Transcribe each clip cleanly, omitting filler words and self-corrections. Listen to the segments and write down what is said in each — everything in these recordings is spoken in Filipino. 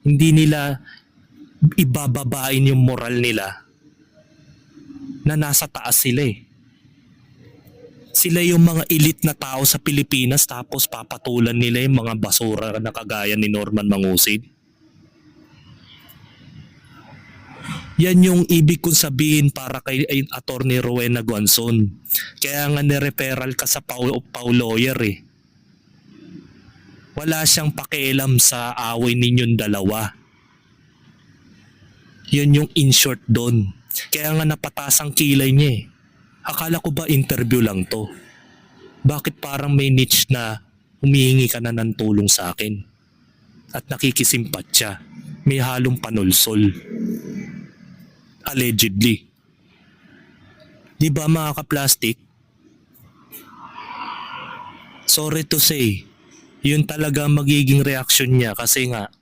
Hindi nila ibababain yung moral nila na nasa taas sila eh. Sila yung mga elite na tao sa Pilipinas tapos papatulan nila yung mga basura na kagaya ni Norman Mangusid. Yan yung ibig kong sabihin para kay Attorney Rowena Guanzon. Kaya nga ni-referral ka sa Pau Lawyer eh. Wala siyang pakialam sa away ninyong dalawa. Yun yung in short doon. Kaya nga napatas ang kilay niya eh. Akala ko ba interview lang to? Bakit parang may niche na humihingi ka na ng tulong sa akin? At nakikisimpat siya. May halong panulsol. Allegedly. Di ba mga ka-plastic? Sorry to say, yun talaga magiging reaksyon niya kasi nga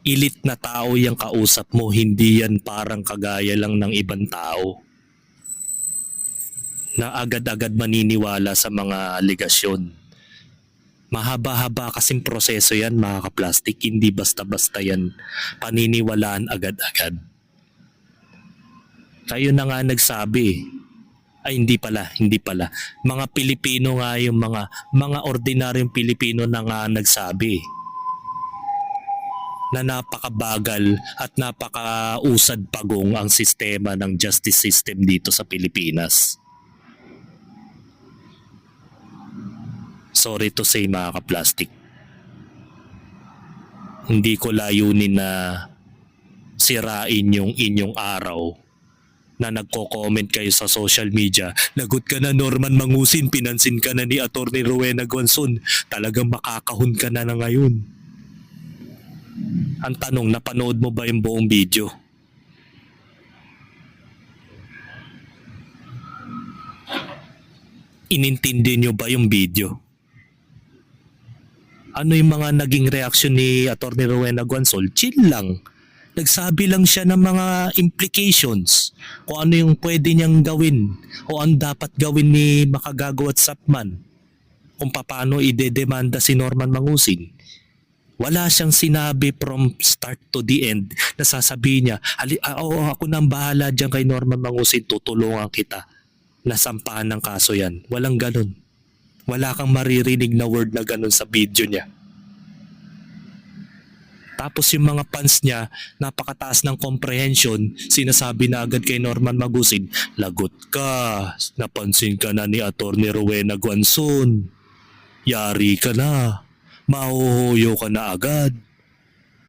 elite na tao yung kausap mo, hindi yan parang kagaya lang ng ibang tao na agad-agad maniniwala sa mga aligasyon. Mahaba-haba kasing proseso yan mga ka-plastic, hindi basta-basta yan paniniwalaan agad-agad. Kayo na nga nagsabi. Ay hindi pala. Mga Pilipino nga yung mga ordinaryong Pilipino na nga nagsabi na napakabagal at napakausad pagong ang sistema ng justice system dito sa Pilipinas. Sorry to say mga ka-plastic. Hindi ko layunin na sirain yung inyong araw na nagko-comment kayo sa social media. Lagot ka na Norman Mangusin, pinansin ka na ni Attorney Rowena Guanzon. Talagang makakahon ka na ngayon. Ang tanong, napanood mo ba yung buong video? Inintindi nyo ba yung video? Ano yung mga naging reaksyon ni Attorney Rowena Guanzon? Chill lang. Nagsabi lang siya ng mga implications kung ano yung pwede niyang gawin o ang dapat gawin ni Makagago at Sapman kung paano idedemanda si Norman Mangusin. Wala siyang sinabi from start to the end na sasabihin niya, ako nang bahala dyan kay Norman Mangusin, tutulungan kita na sampahan ng kaso yan. Walang ganun. Wala kang maririnig na word na ganun sa video niya. Tapos yung mga fans niya, napakataas ng comprehension, sinasabi na agad kay Norman Mangusin, lagot ka, napansin ka na ni Attorney Rowena Guanzon, yari ka na, mahuhuyo ka na agad.